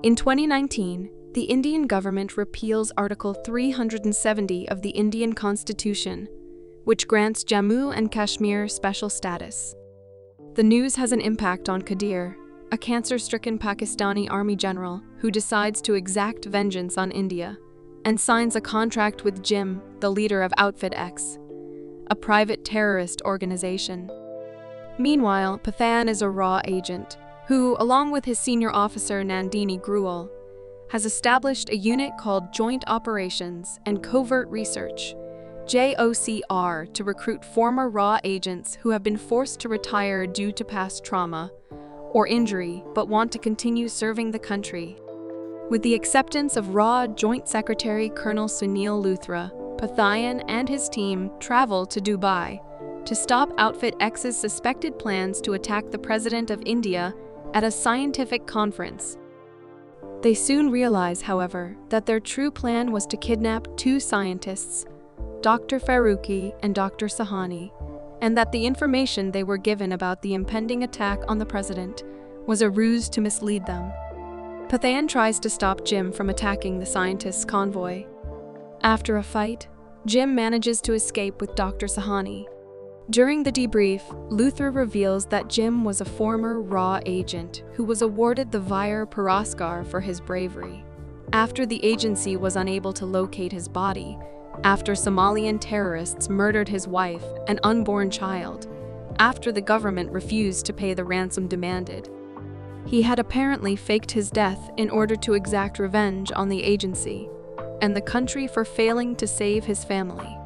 In 2019, the Indian government repeals Article 370 of the Indian Constitution, which grants Jammu and Kashmir special status. The news has an impact on Qadir, a cancer-stricken Pakistani army general who decides to exact vengeance on India and signs a contract with Jim, the leader of Outfit X, a private terrorist organization. Meanwhile, Pathaan is a raw agent who, along with his senior officer Nandini Gruel, has established a unit called Joint Operations and Covert Research, JOCR, to recruit former raw agents who have been forced to retire due to past trauma or injury but want to continue serving the country. With the acceptance of raw Joint Secretary Colonel Sunil Luthra, Pathaan and his team travel to Dubai to stop Outfit X's suspected plans to attack the President of India at a scientific conference. They soon realize, however, that their true plan was to kidnap two scientists, Dr. Farooqi and Dr. Sahani, and that the information they were given about the impending attack on the president was a ruse to mislead them. Pathaan tries to stop Jim from attacking the scientists' convoy. After a fight, Jim manages to escape with Dr. Sahani. During the debrief, Luthra reveals that Jim was a former raw agent who was awarded the Veer Puraskar for his bravery. After the agency was unable to locate his body, after Somalian terrorists murdered his wife and unborn child, after the government refused to pay the ransom demanded. He had apparently faked his death in order to exact revenge on the agency and the country for failing to save his family.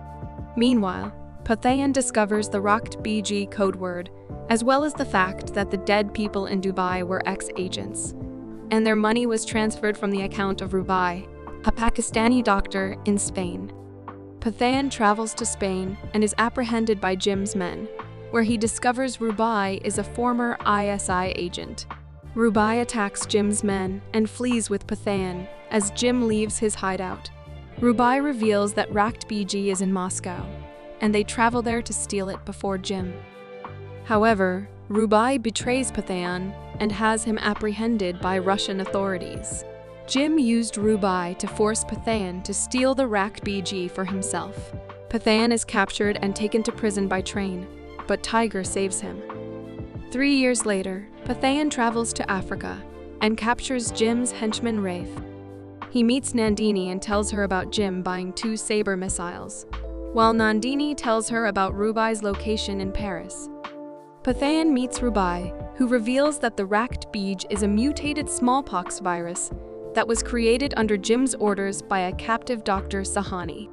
Meanwhile, Pathaan discovers the Raktbeej code word, as well as the fact that the dead people in Dubai were ex-agents, and their money was transferred from the account of Rubai, a Pakistani doctor in Spain. Pathaan travels to Spain and is apprehended by Jim's men, where he discovers Rubai is a former ISI agent. Rubai attacks Jim's men and flees with Pathaan as Jim leaves his hideout. Rubai reveals that Raktbeej is in Moscow, and they travel there to steal it before Jim. However, Rubai betrays Pathaan and has him apprehended by Russian authorities. Jim used Rubai to force Pathaan to steal the Raktbeej for himself. Pathaan is captured and taken to prison by train, but Tiger saves him. 3 years later, Pathaan travels to Africa and captures Jim's henchman Rafe. He meets Nandini and tells her about Jim buying 2 Sabre missiles, while Nandini tells her about Rubai's location in Paris. Pathaan meets Rubai, who reveals that the Raktbeej is a mutated smallpox virus that was created under Jim's orders by a captive Dr. Sahani.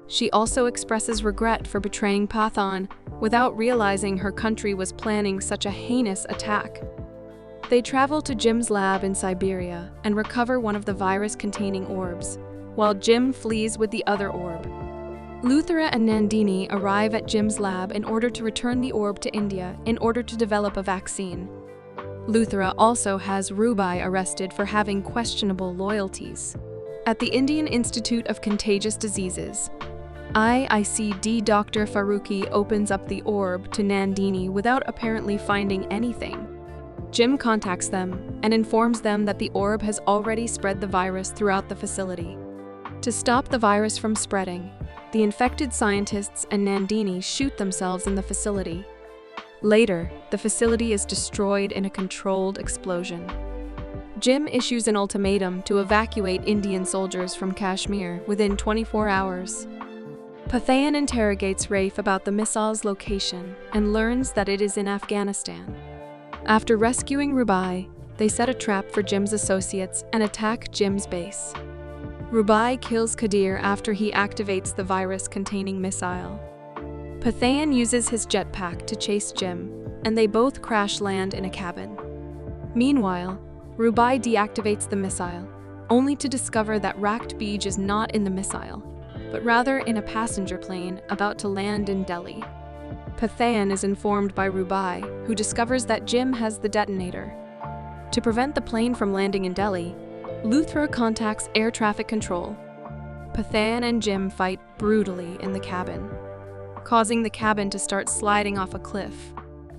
She also expresses regret for betraying Pathaan without realizing her country was planning such a heinous attack. They travel to Jim's lab in Siberia and recover one of the virus-containing orbs, while Jim flees with the other orb. Luthra and Nandini arrive at Jim's lab in order to return the orb to India in order to develop a vaccine. Luthra also has Rubai arrested for having questionable loyalties. At the Indian Institute of Contagious Diseases, IICD Dr. Farooqi opens up the orb to Nandini without apparently finding anything. Jim contacts them and informs them that the orb has already spread the virus throughout the facility. To stop the virus from spreading, the infected scientists and Nandini shoot themselves in the facility. Later, the facility is destroyed in a controlled explosion. Jim issues an ultimatum to evacuate Indian soldiers from Kashmir within 24 hours. Pathaan interrogates Rafe about the missile's location and learns that it is in Afghanistan. After rescuing Rubai, they set a trap for Jim's associates and attack Jim's base. Rubai kills Qadir after he activates the virus-containing missile. Pathaan uses his jetpack to chase Jim, and they both crash land in a cabin. Meanwhile, Rubai deactivates the missile, only to discover that Raktbeej is not in the missile, but rather in a passenger plane about to land in Delhi. Pathaan is informed by Rubai, who discovers that Jim has the detonator. To prevent the plane from landing in Delhi, Luthra contacts air traffic control. Pathaan and Jim fight brutally in the cabin, causing the cabin to start sliding off a cliff.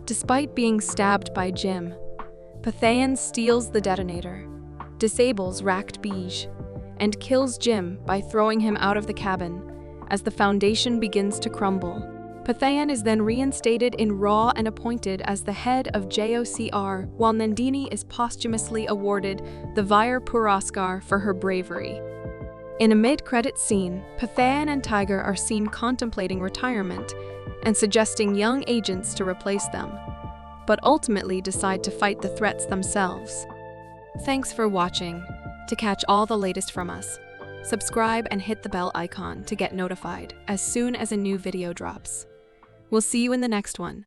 Despite being stabbed by Jim, Pathaan steals the detonator, disables Raktbeej, and kills Jim by throwing him out of the cabin as the foundation begins to crumble. Pathaan is then reinstated in Raw and appointed as the head of JOCR, while Nandini is posthumously awarded the Veer Puraskar for her bravery. In a mid-credits scene, Pathaan and Tiger are seen contemplating retirement and suggesting young agents to replace them, but ultimately decide to fight the threats themselves. Thanks for watching. To catch all the latest from us, subscribe and hit the bell icon to get notified as soon as a new video drops. We'll see you in the next one.